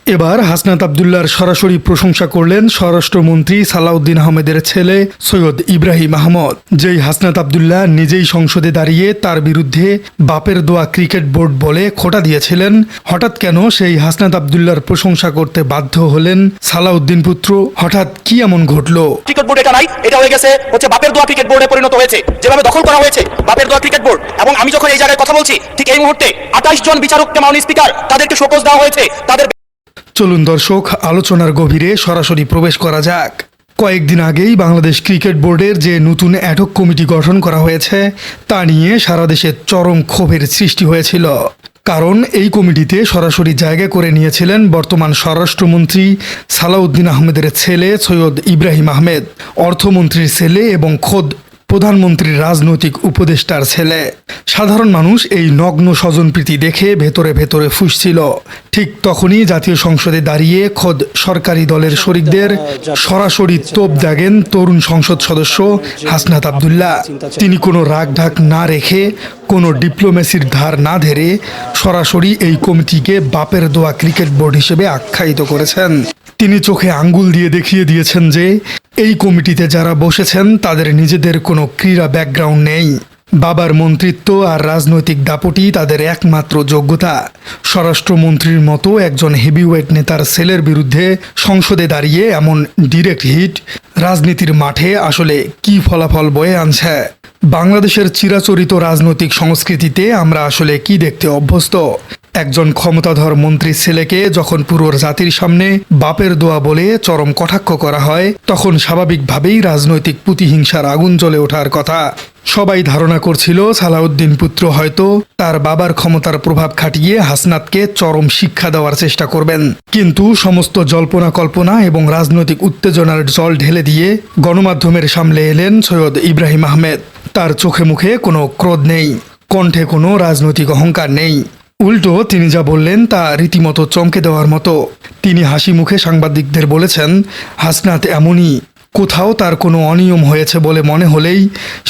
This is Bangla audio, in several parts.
এবার হাসনাত আবদুল্লাহর সরাসরি প্রশংসা করলেন স্বরাষ্ট্রমন্ত্রী সালাউদ্দিন আহমেদের ছেলে সৈয়দ ইব্রাহিম আহমদ। যেই হাসনাত আবদুল্লাহ নিজেই সংসদে দাঁড়িয়ে তার বিরুদ্ধে বাপের দোয়া ক্রিকেট বোর্ড বলে খোঁটা দিয়েছিলেন, হঠাৎ কেন সেই হাসনাত আবদুল্লাহর প্রশংসা করতে বাধ্য হলেন সালাউদ্দিন পুত্র? হঠাৎ কি এমন ঘটলো? ক্রিকেট বোর্ড এটা নাই, এটা হয়ে গেছে হচ্ছে বাপের দোয়া ক্রিকেট বোর্ডে পরিণত হয়েছে, যেভাবে দখল করা হয়েছে বাপের দোয়া ক্রিকেট বোর্ড। এবং আমি যখন এই জায়গায় কথা বলছি, ঠিক এই মুহূর্তে 28 জন বিচারককে মাননীয় স্পিকার তাদেরকে শোকজ দেওয়া হয়েছে। তাদের চলুন দর্শক, আলোচনার গভীরে সরাসরি প্রবেশ করা যাক। কয়েকদিন আগেই বাংলাদেশ ক্রিকেট বোর্ডের যে নতুন অ্যাডহক কমিটি গঠন করা হয়েছে তা নিয়ে সারা দেশে চরম ক্ষোভের সৃষ্টি হয়েছিল। কারণ এই কমিটিতে সরাসরি জায়গা করে নিয়েছিলেন বর্তমান স্বরাষ্ট্রমন্ত্রী সালাউদ্দিন আহমেদের ছেলে সৈয়দ ইব্রাহিম আহমেদ, অর্থমন্ত্রীর ছেলে এবং খোদ প্রধানমন্ত্রীর রাজনৈতিক উপদেষ্টার ছেলে। সাধারণ মানুষ এই নগ্ন স্বজনপ্রীতি দেখে ভেতরে ভেতরে ফুঁসছিল। ঠিক তখনই জাতীয় সংসদে দাঁড়িয়ে খোদ সরকারি দলের শরিকদের সরাসরি তোপ দাগেন তরুণ সংসদ সদস্য হাসনাত আবদুল্লাহ। তিনি কোনো রাগ ঢাক না রেখে, কোনো ডিপ্লোমেসির ধার না ধরে সরাসরি এই কমিটিকে বাপের দোয়া ক্রিকেট বোর্ড হিসেবে আখ্যায়িত করেছেন। তিনি চোখে আঙ্গুল দিয়ে দেখিয়ে দিয়েছেন যে এই কমিটিতে যারা বসেছেন তাদের নিজেদের কোনো ক্রীড়া ব্যাকগ্রাউন্ড নেই। বাবার মন্ত্রিত্ব আর রাজনৈতিক দাপটই তাদের একমাত্র যোগ্যতা। স্বরাষ্ট্রমন্ত্রীর মতো একজন হেভিওয়েট নেতার ছেলের বিরুদ্ধে সংসদে দাঁড়িয়ে এমন ডিরেক্ট হিট রাজনীতির মাঠে আসলে কি ফলাফল বয়ে আনছে? বাংলাদেশের চিরাচরিত রাজনৈতিক সংস্কৃতিতে আমরা আসলে কি দেখতে অভ্যস্ত? একজন ক্ষমতাধর মন্ত্রীর ছেলেকে যখন পুরো জাতির সামনে বাপের দোয়া বলে চরম কটাক্ষ করা হয়, তখন স্বাভাবিকভাবেই রাজনৈতিক প্রতিহিংসার আগুন জ্বলে ওঠার কথা। সবাই ধারণা করছিল সালাউদ্দিন পুত্র হয়তো তার বাবার ক্ষমতার প্রভাব খাটিয়ে হাসনাতকে চরম শিক্ষা দেওয়ার চেষ্টা করবেন। কিন্তু সমস্ত জল্পনা কল্পনা এবং রাজনৈতিক উত্তেজনার জল ঢেলে দিয়ে গণমাধ্যমের সামনে এলেন সৈয়দ ইব্রাহিম আহমেদ। তার চোখে মুখে কোনো ক্রোধ নেই, কণ্ঠে কোনো রাজনৈতিক অহংকার নেই। উল্টো তিনি যা বললেন তা রীতিমতো চমকে দেওয়ার মতো। তিনি হাসি মুখে সাংবাদিকদের বলেছেন, হাসনাত এমনই, কোথাও তার কোনো অনিয়ম হয়েছে বলে মনে হলেই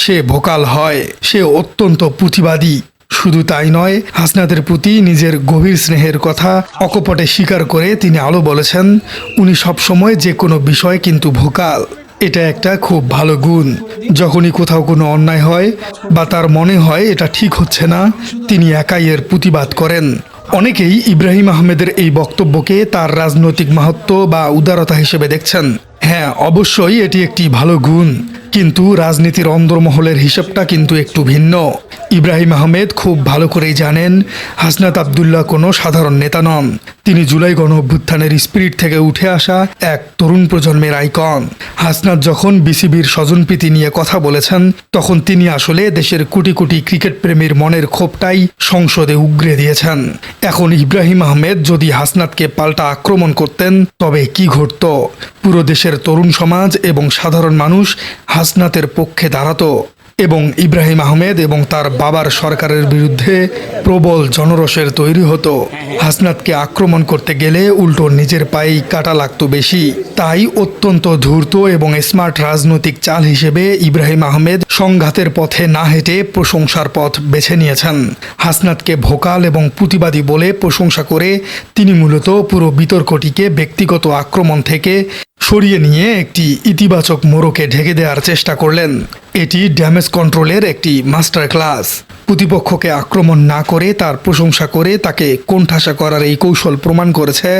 সে ভোকাল হয়, সে অত্যন্ত প্রতিবাদী। শুধু তাই নয়, হাসনাতের প্রতি নিজের গভীর স্নেহের কথা অকপটে স্বীকার করে তিনি আলো বলেছেন, উনি সবসময় যে কোনো বিষয় কিন্তু ভোকাল। এটা একটা খুব ভালো গুণ। যখনই কোথাও কোনো অন্যায় হয় বা তার মনে হয় এটা ঠিক হচ্ছে না, তিনি একাই এর প্রতিবাদ করেন। অনেকেই ইব্রাহিম আহমেদের এই বক্তব্যকে তার রাজনৈতিক মাহাত্ম্য বা উদারতা হিসেবে দেখছেন। হ্যাঁ, অবশ্যই এটি একটি ভালো গুণ, কিন্তু রাজনীতির অন্দরমহলের হিসাবটা কিন্তু একটু ভিন্ন। ইব্রাহিম আহমেদ খুব ভালো করেই জানেন হাসনাত আবদুল্লাহ কোনো সাধারণ নেতা নন। তিনি জুলাই গণ অভ্যুত্থানের স্পিরিট থেকে উঠে আসা এক তরুণ প্রজন্মের আইকন। হাসনাত যখন বিসিবির স্বজনপ্রীতি নিয়ে কথা বলেছেন, তখন তিনি আসলে দেশের কোটি কোটি ক্রিকেট প্রেমীর মনের ক্ষোভটাই সংসদে উগরে দিয়েছেন। এখন ইব্রাহিম আহমেদ যদি হাসনাতকে পাল্টা আক্রমণ করতেন, তবে কি ঘটত? পুরো দেশের তরুণ সমাজ এবং সাধারণ মানুষ হাসনাতের পক্ষে দাঁড়াতো এবং ইব্রাহিম আহমেদ এবং তার বাবার সরকারের বিরুদ্ধে প্রবল জনরোষের তৈরি হতো। হাসনাতকে আক্রমণ করতে গেলে উল্টো নিজের পায়েই কাটা লাগতো বেশি। তাই অত্যন্ত ধূর্ত এবং স্মার্ট রাজনৈতিক চাল হিসেবে ইব্রাহিম আহমেদ সংঘাতের পথে না হেঁটে প্রশংসার পথ বেছে নিয়েছেন। হাসনাতকে ভোকাল এবং প্রতিবাদী বলে প্রশংসা করে তিনি মূলত পুরো বিতর্কটিকে ব্যক্তিগত আক্রমণ থেকে সরিয়ে নিয়ে একটি ইতিবাচক মোড়কে ঢেকে দেওয়ার চেষ্টা করলেন। এটি ড্যামেজ কন্ট্রোলের একটি মাস্টার ক্লাস। প্রতিপক্ষকে আক্রমণ না করে তার প্রশংসা করে তাকে কোণঠাসা করার এই কৌশল প্রমাণ করেছে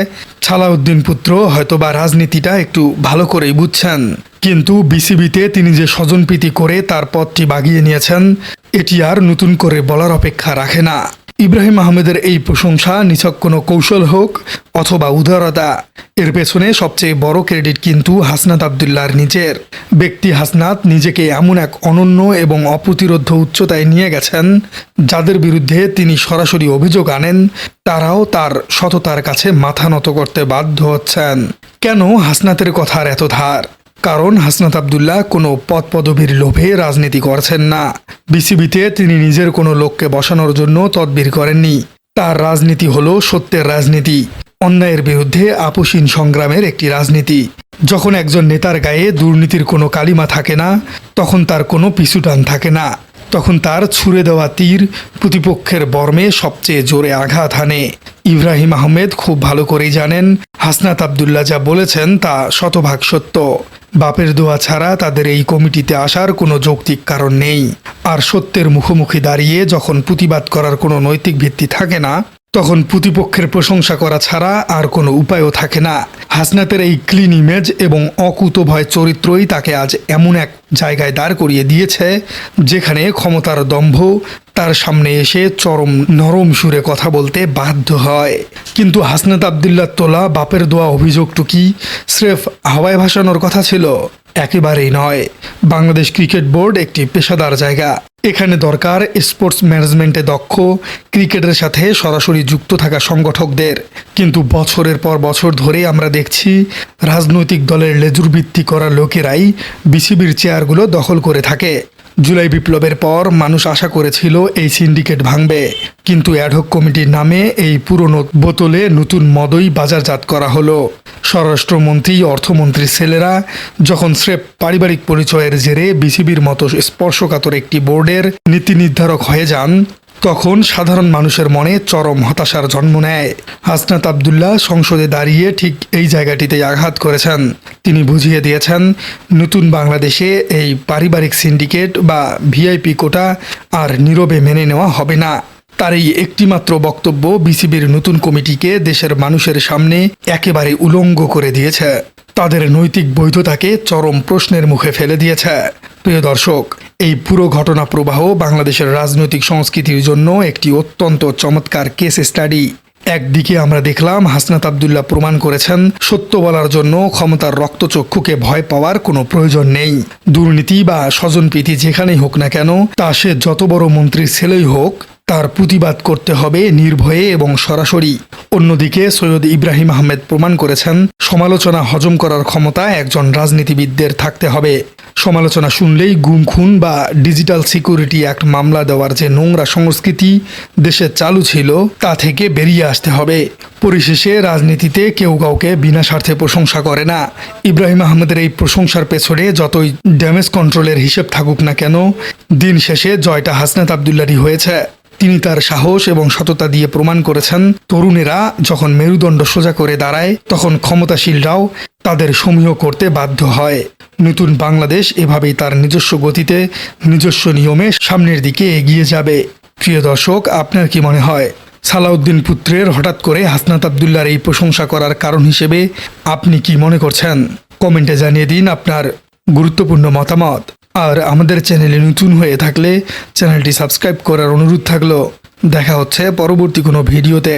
সালাউদ্দিন পুত্র হয়তোবা রাজনীতিটা একটু ভালো করেই বুঝছেন। কিন্তু বিসিবিতে তিনি যে স্বজনপ্রীতি করে তার পথটি বাগিয়ে নিয়েছেন, এটি আর নতুন করে বলার অপেক্ষা রাখে না। ইব্রাহিম আহমেদের এই প্রশংসা নিছক কোনো কৌশল হোক অথবা উদারতা, এর পেছনে সবচেয়ে বড় ক্রেডিট কিন্তু হাসনাত আবদুল্লাহর নিজের। ব্যক্তি হাসনাত নিজেকে এমন এক অনন্য এবং অপ্রতিরোধ্য উচ্চতায় নিয়ে গেছেন, যাদের বিরুদ্ধে তিনি সরাসরি অভিযোগ আনেন তারাও তার সততার কাছে মাথা নত করতে বাধ্য হচ্ছেন। কেন হাসনাতের কথার এত ধার? কারণ হাসনাত আবদুল্লাহ কোনো পদ পদবীর লোভে রাজনীতি করছেন না। বিসিবিতে তিনি নিজের কোনো লোককে বসানোর জন্য তদবির করেননি। তার রাজনীতি হলো সত্যের রাজনীতি, অন্যায়ের বিরুদ্ধে আপোষহীন সংগ্রামের একটি রাজনীতি। যখন একজন নেতার গায়ে দুর্নীতির কোনো কালিমা থাকে না, তখন তার কোনো পিছুটান থাকে না। তখন তার ছুঁড়ে দেওয়া তীর প্রতিপক্ষের বর্মে সবচেয়ে জোরে আঘাত হানে। ইব্রাহিম আহমেদ খুব ভালো করেই জানেন হাসনাত আবদুল্লাহ যা বলেছেন তা শতভাগ সত্য। বাপের দোয়া ছাড়া তাদের এই কমিটিতে আসার কোনো যৌক্তিক কারণ নেই। আর সত্যের মুখোমুখি দাঁড়িয়ে যখন প্রতিবাদ করার কোনো নৈতিক ভিত্তি থাকে না, তখন প্রতিপক্ষের প্রশংসা করা ছাড়া আর কোনো উপায়ও থাকে না। হাসনাতের এই ক্লিন ইমেজ এবং অকুতোভয় চরিত্রই তাকে আজ এমন এক জায়গায় দাঁড় করিয়ে দিয়েছে যেখানে ক্ষমতার দম্ভ তার সামনে এসে চরম নরম সুরে কথা বলতে বাধ্য হয়। কিন্তু হাসনাত আবদুল্লাহ তোলা বাপের দোয়া অভিযোগটু কি স্রেফ হাওয়ায় ভাসানোর কথা ছিল? একেবারেই নয়। বাংলাদেশ ক্রিকেট বোর্ড একটি পেশাদার জায়গা। এখানে দরকার স্পোর্টস ম্যানেজমেন্টে দক্ষ, ক্রিকেটের সাথে সরাসরি যুক্ত থাকা সংগঠকদের। কিন্তু বছরের পর বছর ধরে আমরা দেখছি রাজনৈতিক দলের লেজুর ভিত্তি করা লোকেরাই বিসিবির চেয়ারগুলো দখল করে থাকে। জুলাই বিপ্লবের পর মানুষ আশা করেছিল এই সিন্ডিকেট ভাঙবে, কিন্তু অ্যাডহক কমিটির নামে এই পুরনো বোতলে নতুন মদই বাজারজাত করা হলো। স্বরাষ্ট্রমন্ত্রী, অর্থমন্ত্রীর ছেলেরা যখন স্রেফ পারিবারিক পরিচয়ের জেরে বিসিবির মতো স্পর্শকাতর একটি বোর্ডের নীতি নির্ধারক হয়ে যান, তখন সাধারণ মানুষের মনে চরম হতাশার জন্ম নেয়। হাসনাত আবদুল্লাহ সংসদে দাঁড়িয়ে ঠিক এই জায়গাটিতে আঘাত করেছেন। তিনি বুঝিয়ে দিয়েছেন নতুন বাংলাদেশে এই পারিবারিক সিন্ডিকেট বা ভিআইপি কোটা আর নীরবে মেনে নেওয়া হবে না। তার এই একটিমাত্র বক্তব্য বিসিবির নতুন কমিটিকে দেশের মানুষের সামনে একেবারে উলঙ্গ করে দিয়েছে, তাদের নৈতিক বৈধতাকে চরম প্রশ্নের মুখে ফেলে দিয়েছে। প্রিয় দর্শক, এই পুরো ঘটনা প্রবাহ বাংলাদেশের রাজনৈতিক সংস্কৃতির জন্য একটি অত্যন্ত চমৎকার কেস স্টাডি। একদিকে আমরা দেখলাম হাসনাত আবদুল্লাহ প্রমাণ করেছেন সত্য বলার জন্য ক্ষমতার রক্তচক্ষুকে ভয় পাওয়ার কোনো প্রয়োজন নেই। দুর্নীতি বা স্বজনপ্রীতি যেখানেই হোক না কেন, তা সে যত বড় মন্ত্রীর ছেলেই হোক, তার প্রতিবাদ করতে হবে নির্ভয়ে এবং সরাসরি। অন্যদিকে সৈয়দ ইব্রাহিম আহমেদ প্রমাণ করেছেন সমালোচনা হজম করার ক্ষমতা একজন রাজনীতিবিদদের থাকতে হবে। সমালোচনা শুনলেই গুম খুন বা ডিজিটাল সিকিউরিটি অ্যাক্ট মামলা দেওয়ার যে নোংরা সংস্কৃতি দেশে চালু ছিল, তা থেকে বেরিয়ে আসতে হবে। পরিশেষে রাজনীতিতে কেউ কাউকে বিনা স্বার্থে প্রশংসা করে না। ইব্রাহিম আহমেদের এই প্রশংসার পেছনে যতই ড্যামেজ কন্ট্রোলের হিসেব থাকুক না কেন, দিন শেষে জয়টা হাসনাত আবদুল্লাহরই হয়েছে। তিনি তার সাহস এবং সততা দিয়ে প্রমাণ করেছেন তরুণেরা যখন মেরুদণ্ড সোজা করে দাঁড়ায়, তখন ক্ষমতাশীলরাও তাদের সমীহ করতে বাধ্য হয়। নতুন বাংলাদেশ এভাবেই তার নিজস্ব গতিতে, নিজস্ব নিয়মে সামনের দিকে এগিয়ে যাবে। প্রিয় দর্শক, আপনার কি মনে হয় সালাউদ্দিন পুত্রের হঠাৎ করে হাসনাত আবদুল্লাহর এই প্রশংসা করার কারণ হিসেবে আপনি কি মনে করছেন? কমেন্টে জানিয়ে দিন আপনার গুরুত্বপূর্ণ মতামত। আর আমাদের চ্যানেলে নতুন হয়ে থাকলে চ্যানেলটি সাবস্ক্রাইব করার অনুরোধ থাকলো। দেখা হচ্ছে পরবর্তী কোনো ভিডিওতে।